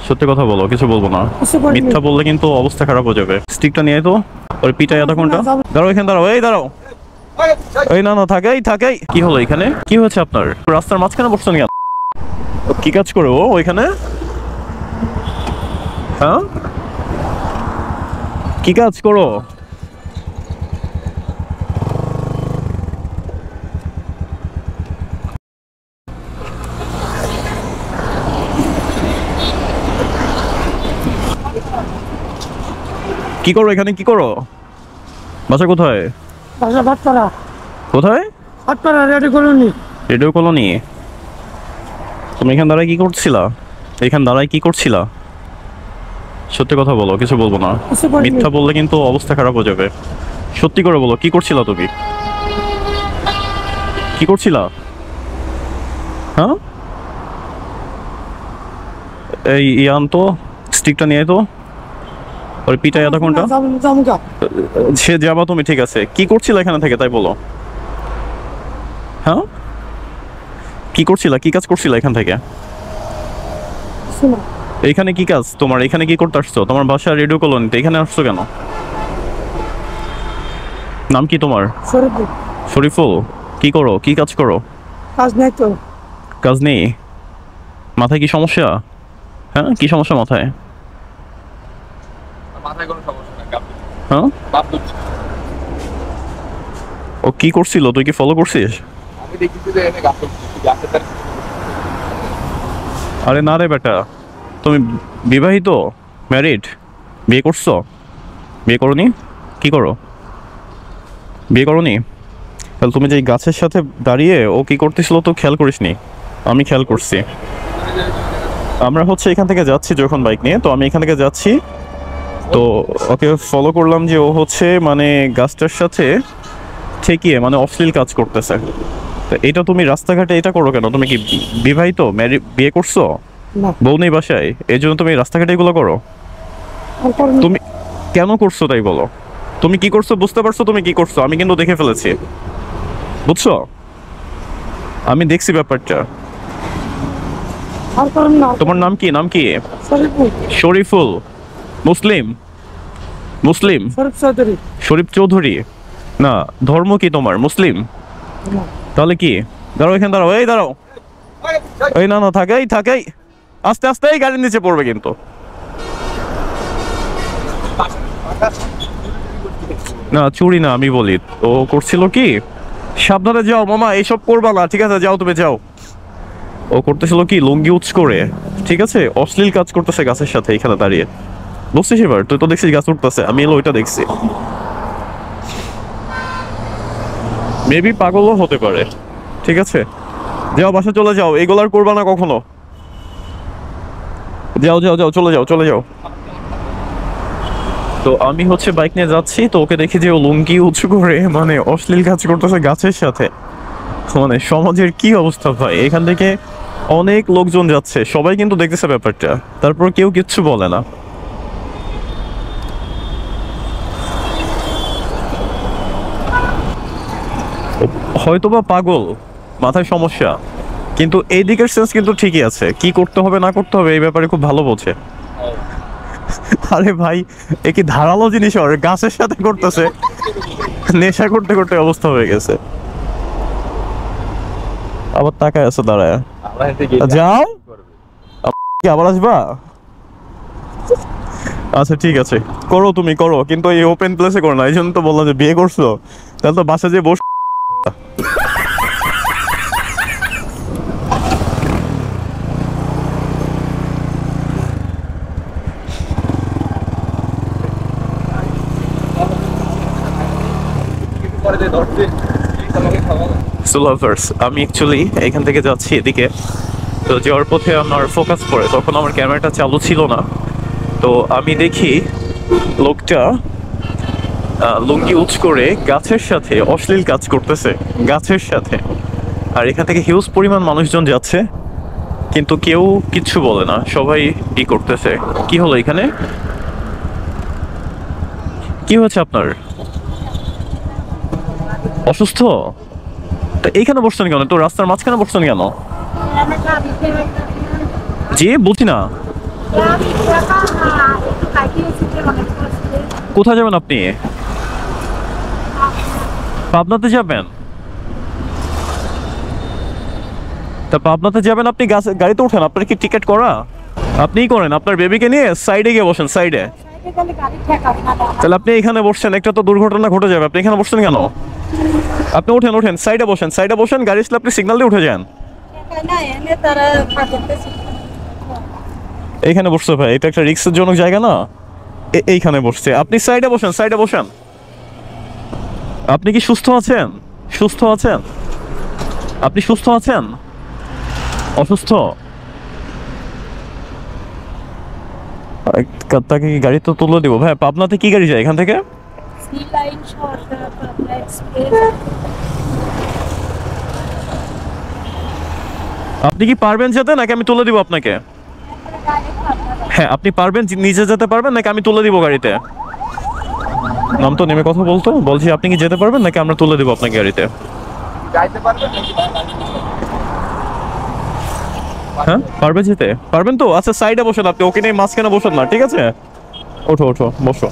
সত্যি কথা বলো, কিছু বলবো না। মিথ্যা বললে কিন্তু অবস্থা খারাপ হয়ে যাবে। স্টিকটা নিয়ে তো ওর পিটাই আধা ঘন্টা। দাঁড়াও এখানে, দাঁড়াও, এই দাঁড়াও, এই না না, থাকেই থাকেই। কি হলো এখানে? কি হয়েছে আপনার? রাস্তার মাঝখানে বসছেন কেন? কি কাজ করে ও ওইখানে? হ্যাঁ, কি কাজ করো? কি করো এখানে? কি করো? বাসা কোথায়? বাসা ভাতপাড়া। কোথায়? ভাতপাড়া রেডি কলোনি। Radio colony. তুমি এখানে দাঁড়ায় কি করছিলা? এখানে দাঁড়ায় কি করছিলা? সত্যি কথা বলো, কিছু বলবো না। মিথ্যা বললে কিন্তু অবস্থা খারাপ হয়ে যাবে। সত্যি করে বলো, কি করছিলা তুমি? কি করছিলা? হ্যাঁ, এই ইয়ান তো স্টিকটা নিয়ে তো ওর পিটাই আধা ঘন্টা। সে যাবা তুমি, ঠিক আছে। কি করছিলা এখানে থেকে তাই বলো। হ্যাঁ, কি করছিলা? কি কাজ করছিলা এখান থেকে? এইখানে কি কাজ তোমার? এখানে কি করতে আসছো? তোমার বাসা রেডিও কলোনিতে, এখানে আসছো কেন? নাম কি তোমার? শরীফুল। কি করো? কি কাজ করো? কাজ নেই তো। কাজ নেই? মাথায় কি সমস্যা? হ্যাঁ, কি সমস্যা মাথায়? মাথায় কোনো সমস্যা নাই। হ্যাঁ, ও কি করছিল? তুই কি ফলো করছিস? আমি দেখেছি যে এনে গাছের তার। আরে না রে বেটা, তুমি বিবাহিত? ম্যারিড? বিয়ে করছো? বিয়ে করোনি? কি করো? বিয়ে করোনি? তাহলে তুমি যে এই গাছের সাথে দাঁড়িয়ে ও কি করতেছিল তো খেয়াল করিসনি? আমি খেয়াল করছি। আমরা হচ্ছে এখান থেকে যাচ্ছি যখন বাইক নিয়ে, তো আমি এখান থেকে যাচ্ছি, তো ওকে ফলো করলাম যে ও হচ্ছে মানে গাছটার সাথে ঠেকিয়ে মানে অশ্লীল কাজ করতেছে। তো এটা তুমি রাস্তাঘাটে এটা করো কেন? তুমি কি বিবাহিত? বিয়ে করছো? না। বউ নেই বাসায়, এই জন্য তুমি রাস্তাঘাটে এগুলো করো? তুমি কেন করছো তাই বলো। তুমি কি করছো বুঝতে পারছো? তুমি কি করছো আমি কিন্তু দেখে ফেলেছি, বুঝছো? আমি দেখছি ব্যাপারটা। তোমার নাম কি? নাম কি? শরীফুল। মুসলিম? মুসলিম? শরীফ চৌধুরী? না, ধর্ম কি তোমার? মুসলিম? তাহলে কি? দাঁড়াও এখানে, দাঁড়াও, এই দাঁড়াও, এই না না, থাকেই থাকেই। আস্তে আস্তে এই গাড়ির নিচে পড়বে কিন্তু। না চুরি না, আমি বলি ও করছিল কি। সাবধানে যাও মামা, এইসব করবা না, ঠিক আছে? যাও তুমি যাও। ও করতেছিল কি লুঙ্গি উঁচ করে, ঠিক আছে, অশ্লীল কাজ করতেছে গাছের সাথে এখানে দাঁড়িয়ে। বুঝছিস এবার? তুই তো দেখছিস গাছ উঠতেছে, আমি এলো ওইটা দেখছি। মেবি পাগলও হতে পারে, ঠিক আছে? যাও বাসা চলে যাও, এগুলো আর করবা না কখনো। যাও যাও যাও, চলে যাও চলে যাও। তো আমি হচ্ছে বাইক নিয়ে যাচ্ছি, তো ওকে দেখি যে ও লুঙ্গি উঁচু করে মানে অশ্লীল কাজ করতেছে গাছের সাথে। মানে সমাজের কি অবস্থা ভাই! এখান থেকে অনেক লোকজন যাচ্ছে, সবাই কিন্তু দেখতেছে ব্যাপারটা, তারপর কেউ কিচ্ছু বলে না। হয়তোবা পাগল, মাথায় সমস্যা, কিন্তু এই দিকের সেন্স কিন্তু ঠিকই আছে। কি করতে হবে না করতে হবে এই ব্যাপারে খুব ভালো বোঝে। আরে ভাই, এ কি ধারালো জিনিস ওর গাছের সাথে করতেছে, নেশা করতে করতে অবস্থা হয়ে গেছে। আবার তাকায় আছে দাঁড়ায়। যাও, কি আবার আসবা? আচ্ছা ঠিক আছে, করো তুমি করো, কিন্তু এই ওপেন প্লেসে করো না। এই জন্য তো বললাম যে বিয়ে করছো, তাহলে তো বাসা যেয়ে বস। আমি অ্যাকচুয়ালি এখান থেকে যাচ্ছি এদিকে, তো যাওয়ার পথে আমার ফোকাস পড়ে, তখন আমার ক্যামেরাটা চালু ছিল না। তো আমি দেখি লোকটা লুঙ্গি উঁচ করে গাছের সাথে অশ্লীল কাজ করতেছে গাছের সাথে। আর এখান থেকে হিউজ পরিমাণ মানুষজন যাচ্ছে, কিন্তু কেউ কিচ্ছু বলে না, সবাই ই করতেছে। কি হলো এখানে? কি হয়েছে আপনার? অসুস্থ? তা এইখানে বসছেন কেন? তো রাস্তার মাঝখানে বসছেন কেন? জি বলছি না, কোথায় যাবেন আপনি? পাবনাতে যাবেন? তা পাবনাতে যাবেন আপনি গাড়িতে ওঠেন, আপনার কি টিকিট করা? আপনিই করেন, আপনার বেবিকে নিয়ে সাইডে গিয়ে বসেন, সাইডে। তাহলে আপনি এখানে বসছেন, একটা তো দুর্ঘটনা ঘটে যাবে, আপনি এখানে বসছেন কেন? আপনি ওঠেন, ওঠেন, সাইডে বসেন, সাইডে বসেন, গাড়ি আসলে আপনি সিগন্যাল দিয়ে উঠে যান। এইখানে বসছে ভাই, এটা একটা রিস্কের জনক জায়গা না? এইখানে বসছে, আপনি সাইডে বসেন, সাইডে বসেন। আপনি কি সুস্থ আছেন? সুস্থ আছেন? আপনি সুস্থ আছেন? অসুস্থ? তাকে কি গাড়ি তো তুলে দিব ভাই? পাবনাতে কি গাড়ি যায় এখান থেকে? আপনি কি পারবেন যেতে, নাকি আমি তুলে দিব আপনাকে? হ্যাঁ, আপনি পারবেন, নিজে যেতে পারবেন, নাকি আমি তুলে দিব গাড়িতে? নাম তো নেমে কথা বলছি, আপনি কি যেতে পারবেন, নাকি আমরা তুলে দিব আপনাকে গাড়িতে? যাইতে পারবেন নাকি? হ্যাঁ, পারবেন যেতে? পারবেন তো? আচ্ছা, সাইডে বসেন আপনি, ওকে নিয়ে মাঝখানে বসেন না, ঠিক আছে? ওঠো, ওঠো, বসো।